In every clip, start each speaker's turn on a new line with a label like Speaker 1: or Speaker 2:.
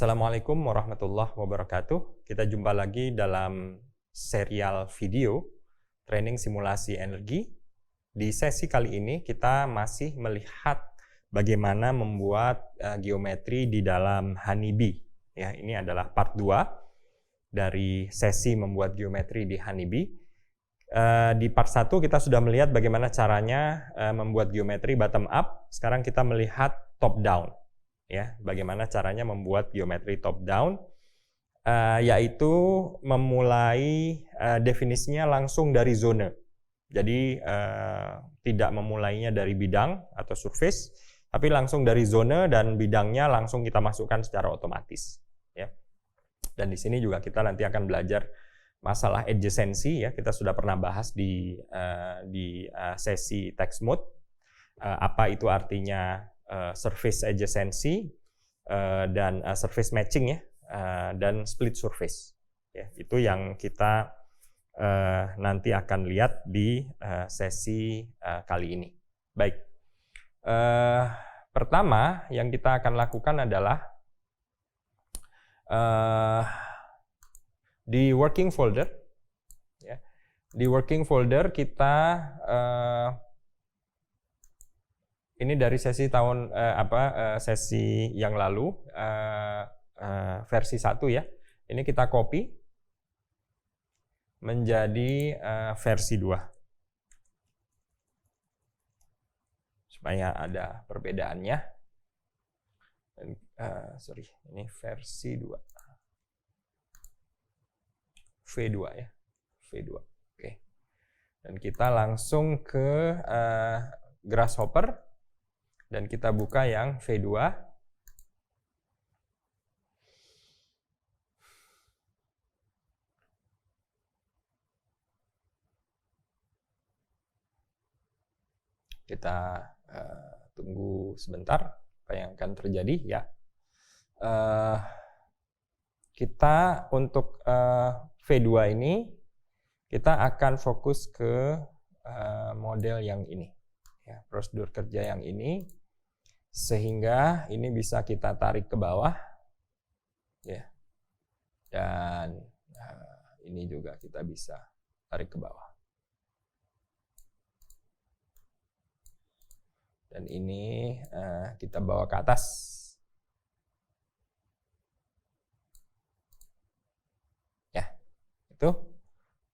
Speaker 1: Assalamualaikum warahmatullahi wabarakatuh. Kita jumpa lagi dalam serial video training simulasi energi. Di sesi kali ini kita masih melihat bagaimana membuat geometri di dalam Honeybee. Ya, ini adalah part 2 dari sesi membuat geometri di Honeybee. Di part 1 kita sudah melihat bagaimana caranya membuat geometri bottom up. Sekarang kita melihat top down. Ya, bagaimana caranya membuat geometri top down, yaitu memulai definisinya langsung dari zona. Jadi tidak memulainya dari bidang atau surface, tapi langsung dari zona dan bidangnya langsung kita masukkan secara otomatis. Ya. Dan di sini juga kita nanti akan belajar masalah adjacency. Ya, kita sudah pernah bahas di sesi text mode. Apa itu artinya surface adjacency dan surface matching, ya, dan split surface, ya, itu yang kita nanti akan lihat di sesi kali ini. Baik, pertama yang kita akan lakukan adalah di working folder, ya. Di working folder kita ini dari sesi sesi yang lalu, versi 1, ya. Ini kita copy menjadi versi 2. Supaya ada perbedaannya. Ini versi 2. V2, ya. V2. Oke. Dan kita langsung ke Grasshopper. Dan kita buka yang V2. Kita tunggu sebentar apa yang akan terjadi, ya. Kita untuk V2 ini kita akan fokus ke model yang ini, ya, prosedur kerja yang ini. Sehingga ini bisa kita tarik ke bawah, ya, dan ini juga kita bisa tarik ke bawah, dan ini kita bawa ke atas, ya, itu,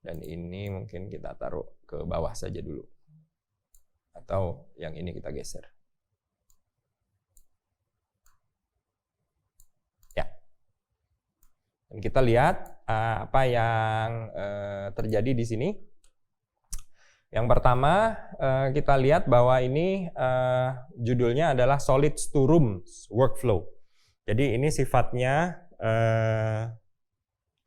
Speaker 1: dan ini mungkin kita taruh ke bawah saja dulu, atau yang ini kita geser. Dan kita lihat apa yang terjadi di sini. Yang pertama, kita lihat bahwa ini judulnya adalah Solids to Rooms Workflow. Jadi ini sifatnya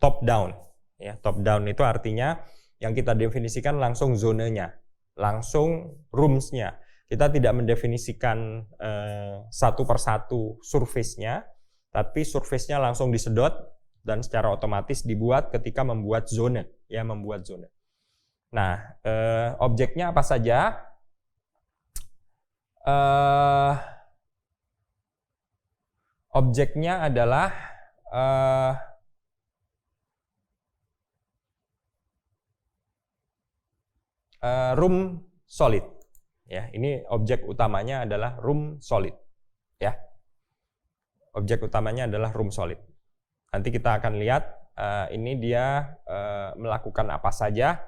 Speaker 1: top down. Ya, top down itu artinya yang kita definisikan langsung zonanya, langsung rooms-nya. Kita tidak mendefinisikan satu persatu surface-nya, tapi surface-nya langsung disedot dan secara otomatis dibuat ketika membuat zona, ya, membuat zona. Nah, objeknya apa saja? Objeknya adalah room solid, ya. Ini objek utamanya adalah room solid, ya. Objek utamanya adalah room solid. Nanti kita akan lihat ini dia melakukan apa saja.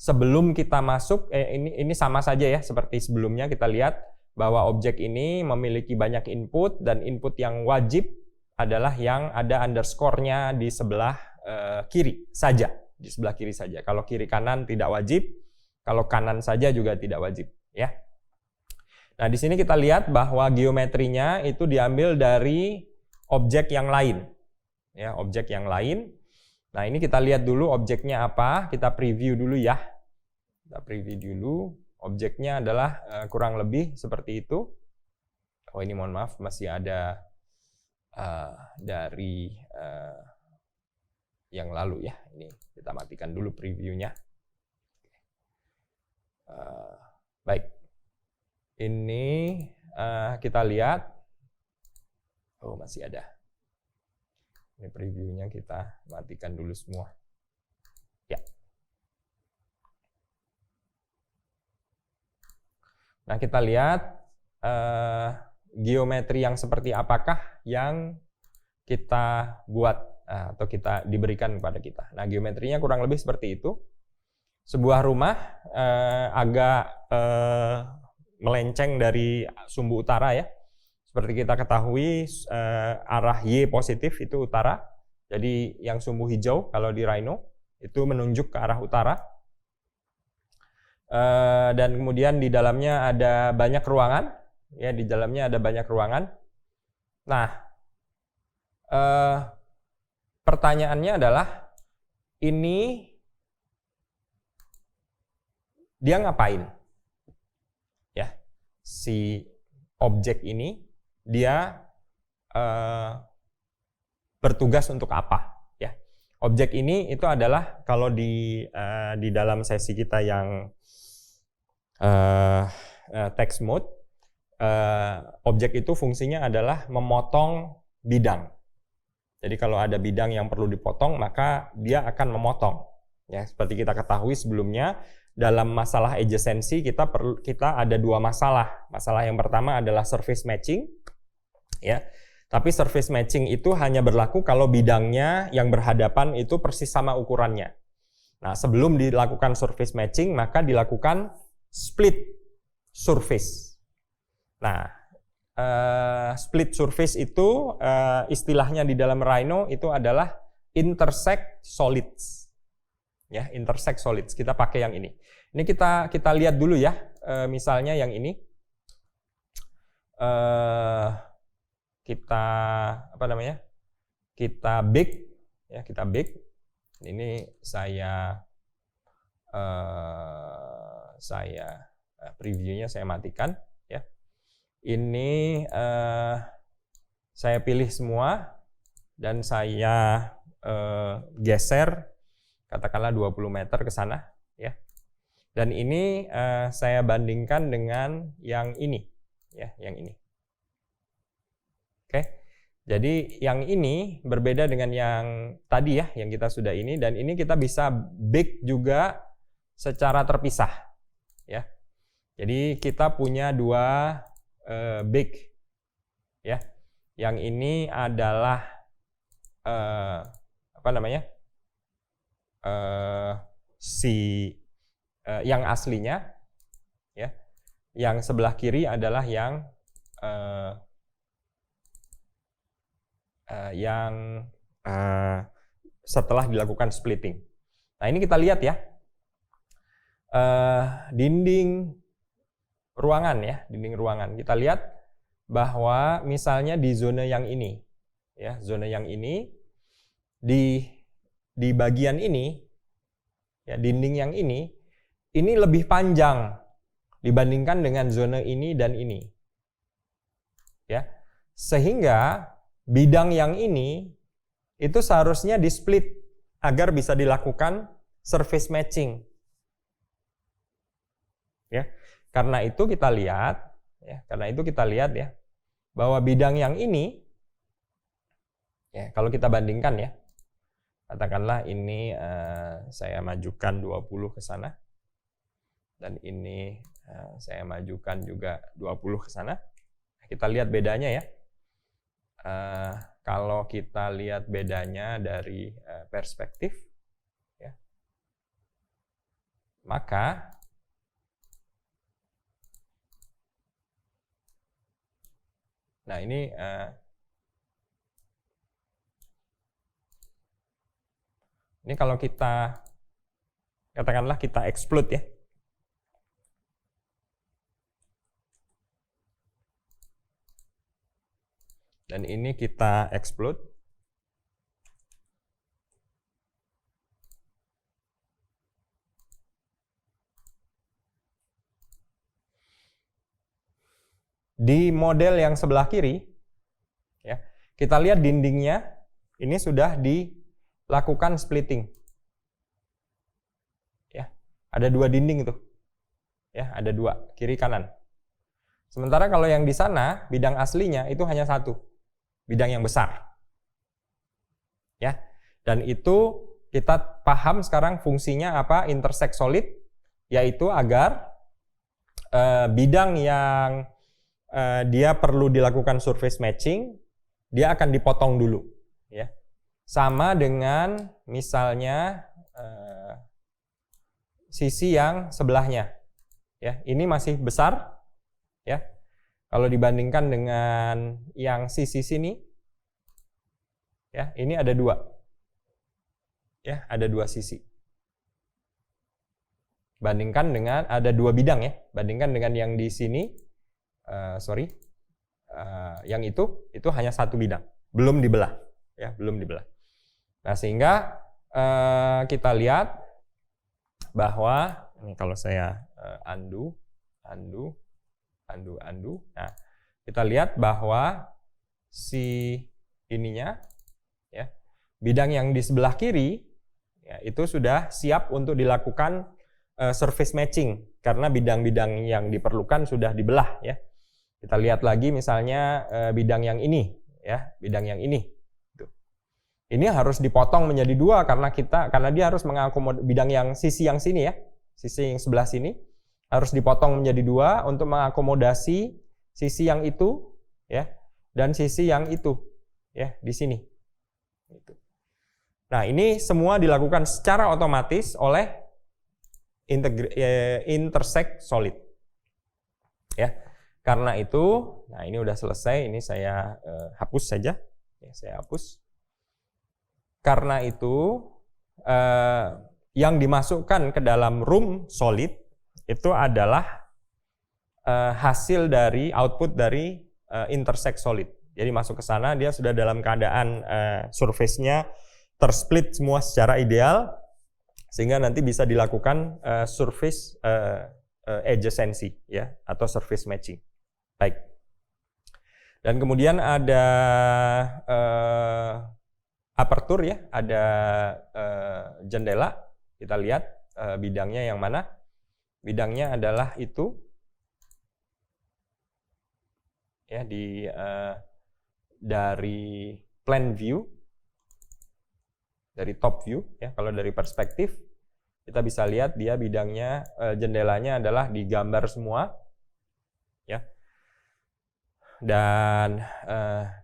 Speaker 1: Sebelum kita masuk, ini sama saja, ya, seperti sebelumnya. Kita lihat bahwa objek ini memiliki banyak input, dan input yang wajib adalah yang ada underscore-nya di sebelah kiri saja, di sebelah kiri saja. Kalau kiri kanan tidak wajib, kalau kanan saja juga tidak wajib, ya. Nah, di sini kita lihat bahwa geometrinya itu diambil dari objek yang lain, ya, objek yang lain. Nah, ini kita lihat dulu objeknya apa, kita preview dulu, ya. Kita preview dulu, objeknya adalah kurang lebih seperti itu. Oh, ini mohon maaf, masih ada dari yang lalu, ya. Ini kita matikan dulu previewnya. Baik, ini kita lihat. Oh, masih ada. Ini previewnya kita matikan dulu semua. Ya. Nah, kita lihat geometri yang seperti apakah yang kita buat atau kita diberikan kepada kita. Nah, geometrinya kurang lebih seperti itu. Sebuah rumah agak melenceng dari sumbu utara ya. Seperti kita ketahui arah Y positif itu utara. Jadi yang sumbu hijau kalau di Rhino itu menunjuk ke arah utara. Dan kemudian di dalamnya ada banyak ruangan. Ya, di dalamnya ada banyak ruangan. Nah, pertanyaannya adalah ini dia ngapain? Ya, si objek ini dia bertugas untuk apa? Ya, objek ini itu adalah kalau di dalam sesi kita yang text mode, objek itu fungsinya adalah memotong bidang. Jadi kalau ada bidang yang perlu dipotong, maka dia akan memotong. Ya, seperti kita ketahui sebelumnya, dalam masalah adjacency kita ada dua masalah. Masalah yang pertama adalah surface matching, ya. Tapi surface matching itu hanya berlaku kalau bidangnya yang berhadapan itu persis sama ukurannya. Nah, sebelum dilakukan surface matching, maka dilakukan split surface. Nah, split surface itu istilahnya di dalam Rhino itu adalah intersect solids. Ya, intersect solids. Kita pakai yang ini. Ini kita lihat dulu ya. Misalnya yang ini. Kita Kita bake ya, kita bake. Ini saya previewnya saya matikan ya. Ini saya pilih semua dan saya geser katakanlah 20 meter ke sana ya. Dan ini saya bandingkan dengan yang ini ya, yang ini. Oke. Jadi yang ini berbeda dengan yang tadi ya, yang kita sudah ini, dan ini kita bisa bake juga secara terpisah ya. Jadi kita punya dua bake ya. Yang ini adalah yang aslinya ya. Yang sebelah kiri adalah yang setelah dilakukan splitting. Nah, ini kita lihat ya, dinding ruangan ya, dinding ruangan. Kita lihat bahwa misalnya di zona yang ini, ya, zona yang ini di bagian ini, ya, dinding yang ini lebih panjang dibandingkan dengan zona ini dan ini, ya, sehingga bidang yang ini itu seharusnya di split agar bisa dilakukan surface matching. Ya. Karena itu kita lihat ya, bahwa bidang yang ini ya, kalau kita bandingkan ya. Katakanlah ini saya majukan 20 ke sana dan ini saya majukan juga 20 ke sana. Kita lihat bedanya ya. Kalau kita lihat bedanya dari perspektif, ya, maka nah ini kalau kita katakanlah kita explode ya. Dan ini kita explode. Di model yang sebelah kiri, ya, kita lihat dindingnya ini sudah dilakukan splitting. Ya, ada dua dinding itu. Ya, ada dua, kiri kanan. Sementara kalau yang di sana, bidang aslinya itu hanya satu. bidang yang besar. Ya. Dan itu kita paham sekarang fungsinya apa, intersect solid, yaitu agar bidang yang dia perlu dilakukan surface matching, dia akan dipotong dulu, ya. Sama dengan misalnya sisi yang sebelahnya, ya. Ini masih besar, ya. Kalau dibandingkan dengan yang sisi sini, ya, ini ada dua, ya, ada dua sisi. Bandingkan dengan ada dua bidang, ya. Bandingkan dengan yang di sini, yang itu hanya satu bidang, belum dibelah, ya, belum dibelah. Nah, sehingga kita lihat bahwa ini kalau saya undo. Nah, kita lihat bahwa si ininya, ya, bidang yang di sebelah kiri, ya, itu sudah siap untuk dilakukan surface matching karena bidang-bidang yang diperlukan sudah dibelah, ya. Kita lihat lagi misalnya bidang yang ini, ya, bidang yang ini. Ini harus dipotong menjadi dua karena dia harus mengakomodir bidang yang sisi yang sini, ya, sisi yang sebelah sini harus dipotong menjadi dua untuk mengakomodasi sisi yang itu, ya, dan sisi yang itu, ya, di sini. Nah, ini semua dilakukan secara otomatis oleh intersect solid, ya. Karena itu, nah ini udah selesai, ini saya hapus saja, ya, saya hapus. Karena itu yang dimasukkan ke dalam room solid itu adalah hasil dari output dari intersect solid. Jadi masuk ke sana dia sudah dalam keadaan surface-nya tersplit semua secara ideal sehingga nanti bisa dilakukan surface adjacency, ya, atau surface matching. Baik. Dan kemudian ada aperture, ya, ada jendela. Kita lihat bidangnya yang mana? Bidangnya adalah itu, ya, dari plan view, dari top view, ya. Kalau dari perspektif kita bisa lihat dia bidangnya, jendelanya adalah digambar semua, ya. Dan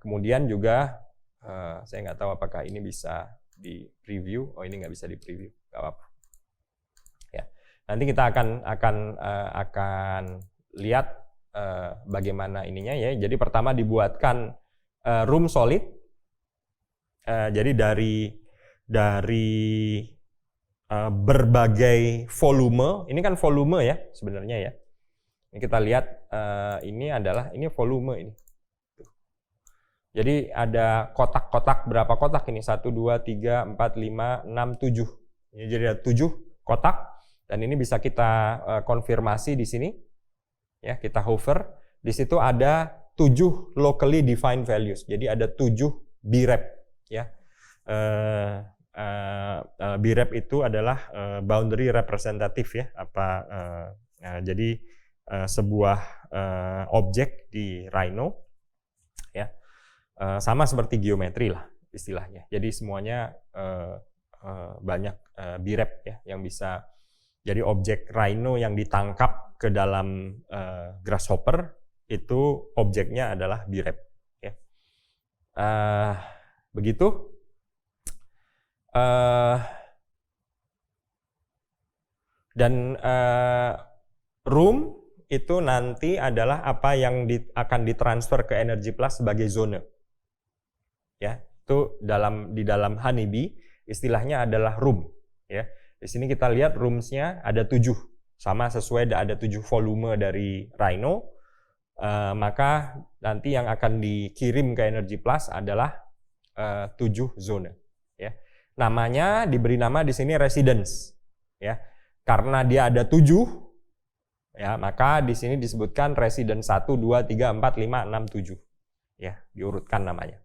Speaker 1: kemudian juga saya nggak tahu apakah ini bisa di preview. Oh, ini nggak bisa di preview, nggak apa-apa. Ya, nanti kita akan lihat bagaimana ininya, ya. Jadi pertama dibuatkan room solid. Jadi dari berbagai volume. Ini kan volume, ya, sebenarnya, ya. Ini kita lihat ini volume ini. Jadi ada kotak-kotak, berapa kotak ini? 1, 2, 3, 4, 5, 6, 7. Jadi ada 7 kotak dan ini bisa kita konfirmasi di sini. Ya, kita hover. Di situ ada 7 locally defined values. Jadi ada 7 BREP, ya. BREP itu adalah boundary representative, ya. Jadi sebuah objek di Rhino, ya. Sama seperti geometri lah istilahnya. Jadi semuanya banyak BREP, ya, yang bisa jadi objek Rhino yang ditangkap ke dalam grasshopper itu objeknya adalah BREP, ya. Begitu. Dan room itu nanti adalah apa yang akan ditransfer ke Energy Plus sebagai zone. Ya, itu di dalam Honeybee istilahnya adalah room, ya. Di sini kita lihat rooms-nya ada 7, sama sesuai ada 7 volume dari Rhino. Maka nanti yang akan dikirim ke Energy Plus adalah 7 zone, ya. Namanya diberi nama di sini residence, ya. Karena dia ada 7, ya, maka di sini disebutkan residence 1, 2, 3, 4, 5, 6, 7. Ya, diurutkan namanya.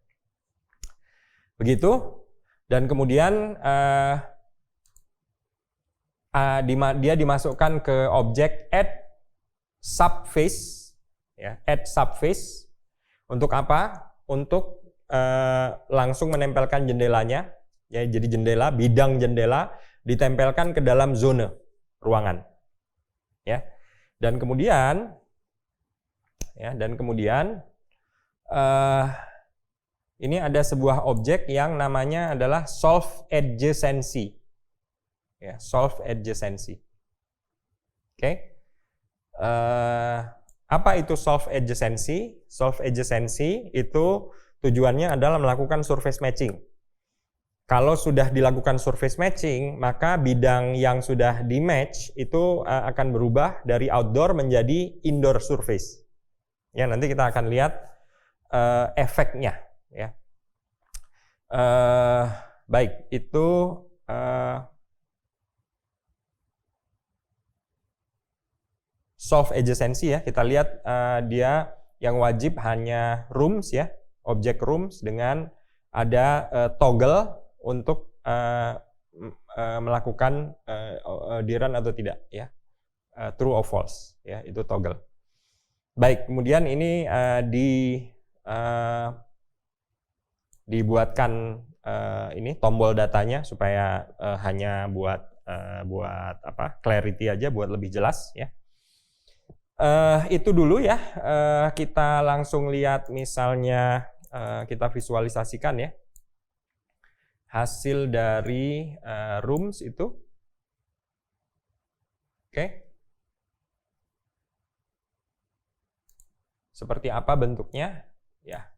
Speaker 1: Begitu. Dan kemudian dia dimasukkan ke objek add subface, ya, add subface. Untuk apa? Untuk langsung menempelkan jendelanya, ya, jadi jendela, bidang jendela ditempelkan ke dalam zona ruangan, ya. Dan kemudian ini ada sebuah objek yang namanya adalah solve adjacency, ya, solve adjacency. Oke. Apa itu solve adjacency? Solve adjacency itu tujuannya adalah melakukan surface matching. Kalau sudah dilakukan surface matching, maka bidang yang sudah di match itu akan berubah dari outdoor menjadi indoor surface. Ya, nanti kita akan lihat efeknya. Ya, baik, itu solve adjacency, ya. Kita lihat dia yang wajib hanya rooms, ya, objek rooms dengan ada toggle untuk melakukan dirun atau tidak, ya, true or false, ya, itu toggle. Baik, kemudian ini dibuatkan ini tombol datanya supaya hanya buat clarity aja, buat lebih jelas, ya. Itu dulu, ya. Kita langsung lihat misalnya kita visualisasikan, ya, hasil dari rooms itu. Oke. Seperti apa bentuknya? Ya.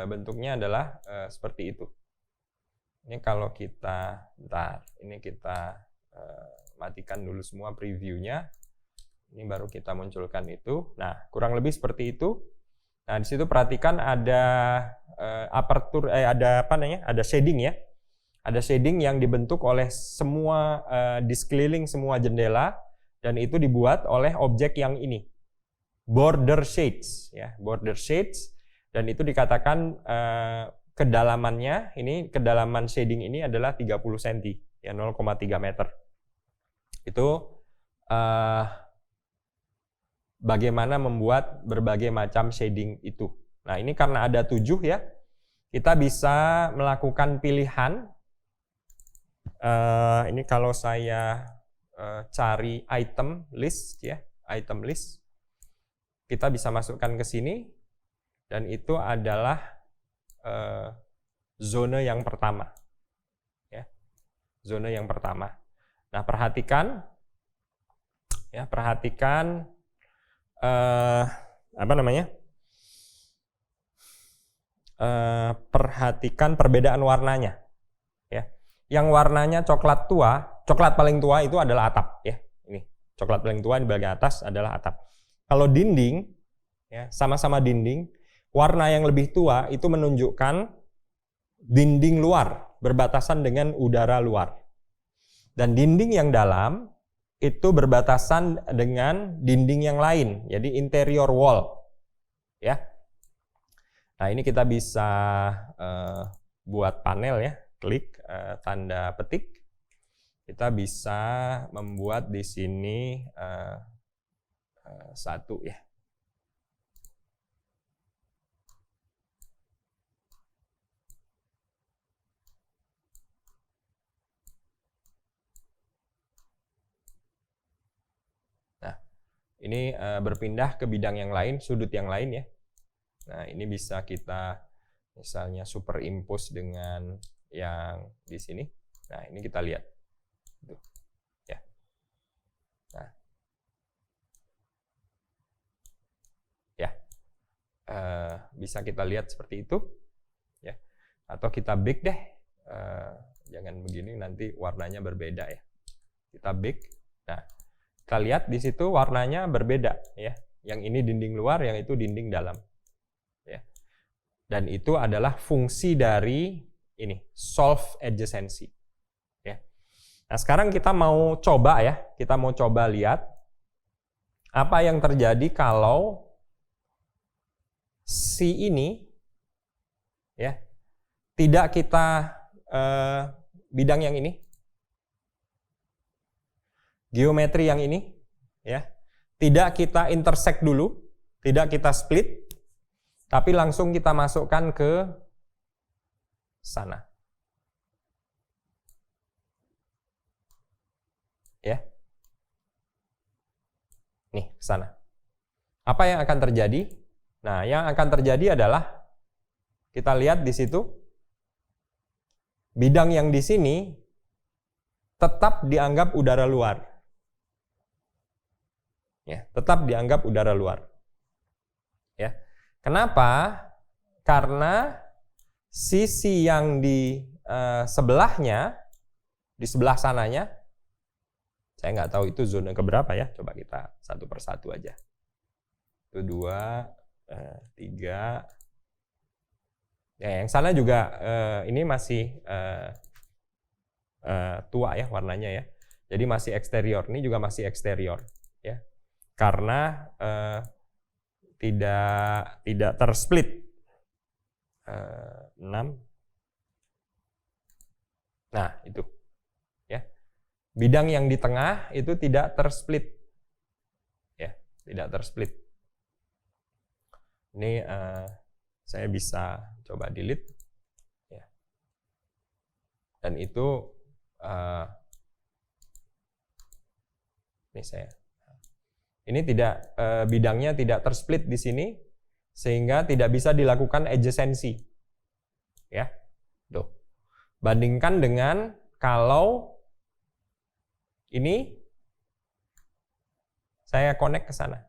Speaker 1: Bentuknya adalah seperti itu. Ini kalau kita, ini kita matikan dulu semua previewnya. Ini baru kita munculkan itu. Nah, kurang lebih seperti itu. Nah, di situ perhatikan ada aperture, ada shading, ya. Ada shading yang dibentuk oleh semua di sekeliling semua jendela, dan itu dibuat oleh objek yang ini, border shades, ya, border shades. Dan itu dikatakan kedalamannya, ini kedalaman shading ini adalah 30 cm, ya, 0,3 meter. Itu bagaimana membuat berbagai macam shading itu. Nah, ini karena ada 7, ya, kita bisa melakukan pilihan. Ini kalau saya cari item list, ya, item list, kita bisa masukkan ke sini. Dan itu adalah zona yang pertama, ya, zona yang pertama. Nah, perhatikan, ya, perhatikan perhatikan perbedaan warnanya, ya. Yang warnanya coklat tua, coklat paling tua itu adalah atap, ya. Ini coklat paling tua di bagian atas adalah atap. Kalau dinding, ya, sama-sama dinding. Warna yang lebih tua itu menunjukkan dinding luar, berbatasan dengan udara luar. Dan dinding yang dalam itu berbatasan dengan dinding yang lain, jadi interior wall, ya. Nah, ini kita bisa buat panel, ya, klik tanda petik. Kita bisa membuat di sini satu, ya. Ini berpindah ke bidang yang lain, sudut yang lain, ya. Nah, ini bisa kita misalnya superimpose dengan yang di sini. Nah, ini kita lihat. Tuh, ya. Nah, ya, bisa kita lihat seperti itu, ya. Atau kita bake deh, jangan begini, nanti warnanya berbeda, ya. Kita bake. Nah, kita lihat di situ warnanya berbeda, ya. Yang ini dinding luar, yang itu dinding dalam, ya. Dan itu adalah fungsi dari ini, solve adjacency, ya. Nah, sekarang kita mau coba, ya. Kita mau coba lihat apa yang terjadi kalau si ini, ya, tidak kita bidang yang ini, geometri yang ini, ya, tidak kita intersect dulu, tidak kita split, tapi langsung kita masukkan ke sana. Ya. Nih, ke sana. Apa yang akan terjadi? Nah, yang akan terjadi adalah kita lihat di situ bidang yang di sini tetap dianggap udara luar. Ya, tetap dianggap udara luar. Ya. Kenapa? Karena sisi yang di sebelahnya, di sebelah sananya, saya nggak tahu itu zona keberapa ya. Coba kita satu persatu aja. Itu 2, 3. Ya, yang sana juga ini masih tua ya warnanya ya. Jadi masih eksterior. Ini juga masih eksterior ya. Karena tidak tersplit. 6. Nah, itu. Ya. Bidang yang di tengah itu tidak tersplit. Ya, tidak tersplit. Ini saya bisa coba delete ya. Dan itu ini tidak bidangnya tidak tersplit di sini sehingga tidak bisa dilakukan adjacency. Ya. Tuh. Bandingkan dengan kalau ini saya connect ke sana.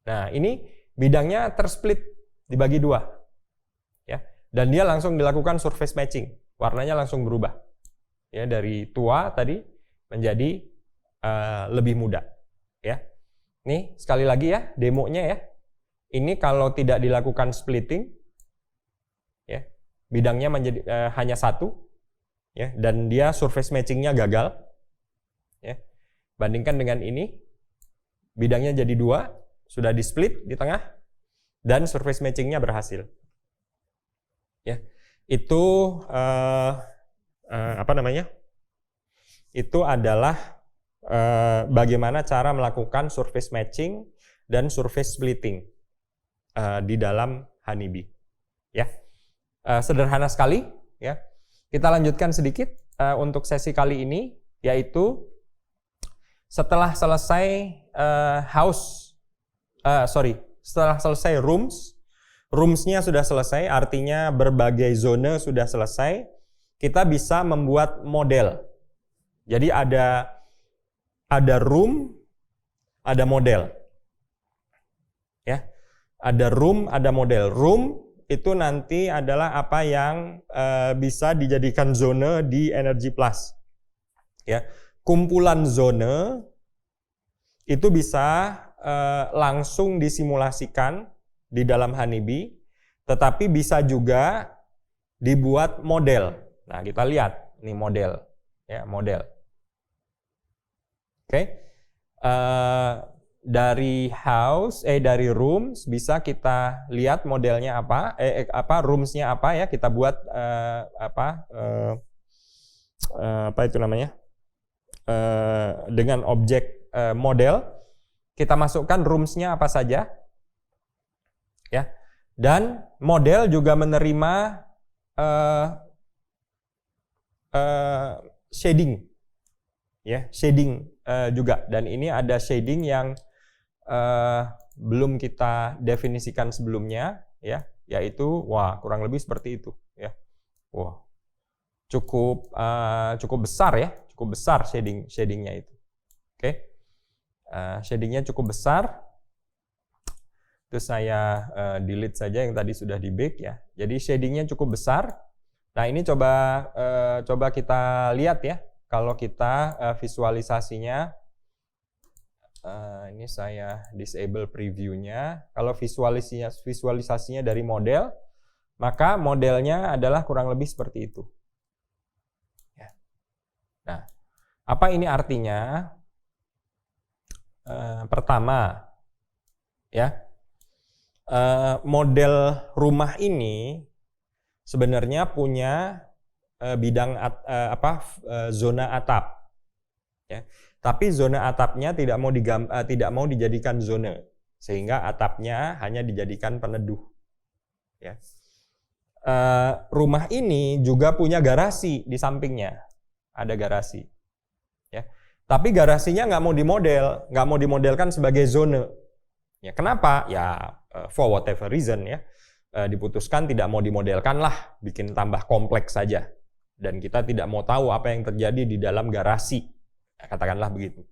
Speaker 1: Nah, ini bidangnya tersplit dibagi 2. Ya. Dan dia langsung dilakukan surface matching. Warnanya langsung berubah. Ya, dari tua tadi menjadi lebih muda. Ya. Nih, sekali lagi ya, demonya ya. Ini kalau tidak dilakukan splitting, ya, bidangnya menjadi hanya 1, ya, dan dia surface matchingnya gagal. Ya. Bandingkan dengan ini, bidangnya jadi 2, sudah di split di tengah, dan surface matchingnya berhasil. Ya, itu apa namanya? Itu adalah bagaimana cara melakukan surface matching dan surface splitting di dalam Honeybee. Ya, sederhana sekali. Ya, kita lanjutkan sedikit untuk sesi kali ini, yaitu setelah selesai setelah selesai roomsnya sudah selesai, artinya berbagai zona sudah selesai, kita bisa membuat model. Jadi ada room, ada model. Ya. Ada room, ada model. Room itu nanti adalah apa yang bisa dijadikan zona di Energy Plus. Ya. Kumpulan zona itu bisa langsung disimulasikan di dalam Honeybee, tetapi bisa juga dibuat model. Nah, kita lihat nih model, ya, model. Oke. Dari rooms bisa kita lihat modelnya apa, roomsnya apa ya, kita buat apa itu namanya, dengan objek model, kita masukkan roomsnya apa saja, ya, dan model juga menerima shading, ya, shading juga, dan ini ada shading yang belum kita definisikan sebelumnya, ya, yaitu kurang lebih seperti itu, ya. Cukup besar ya, cukup besar shadingnya itu. Oke. Shadingnya cukup besar. Terus saya delete saja yang tadi sudah di bake ya. Jadi shadingnya cukup besar. Nah, ini coba kita lihat ya. Kalau kita visualisasinya, ini saya disable previewnya. Kalau visualisasinya dari model, maka modelnya adalah kurang lebih seperti itu. Ya. Nah, apa ini artinya? Pertama, ya, model rumah ini sebenarnya punya bidang zona atap, ya. Tapi zona atapnya tidak mau dijadikan zona, sehingga atapnya hanya dijadikan peneduh, ya. rumah ini juga punya garasi di sampingnya, ada garasi. Ya. Tapi garasinya nggak mau dimodelkan sebagai zone. Ya, kenapa? Ya for whatever reason ya, diputuskan tidak mau dimodelkan lah, bikin tambah kompleks saja. Dan kita tidak mau tahu apa yang terjadi di dalam garasi, katakanlah begitu.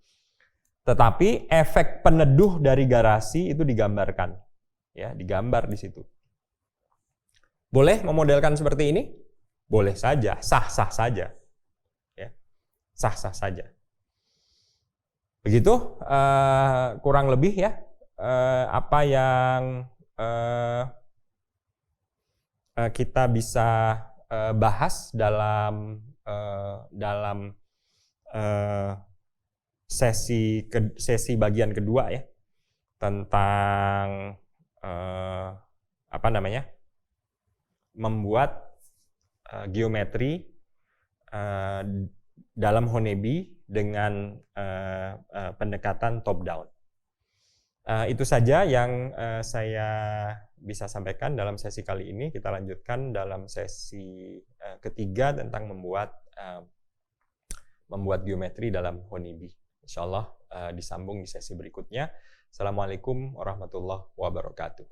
Speaker 1: Tetapi efek peneduh dari garasi itu digambarkan, ya, digambar di situ. Boleh memodelkan seperti ini? Boleh saja, sah-sah saja, ya, sah-sah saja. Begitu kurang lebih ya apa yang kita bisa bahas dalam sesi bagian kedua ya, tentang membuat geometri dalam Honebi dengan pendekatan top down. Itu saja yang saya bisa sampaikan dalam sesi kali ini. Kita lanjutkan dalam sesi ketiga tentang membuat geometri dalam Honebi. Insyaallah disambung di sesi berikutnya. Assalamualaikum warahmatullahi wabarakatuh.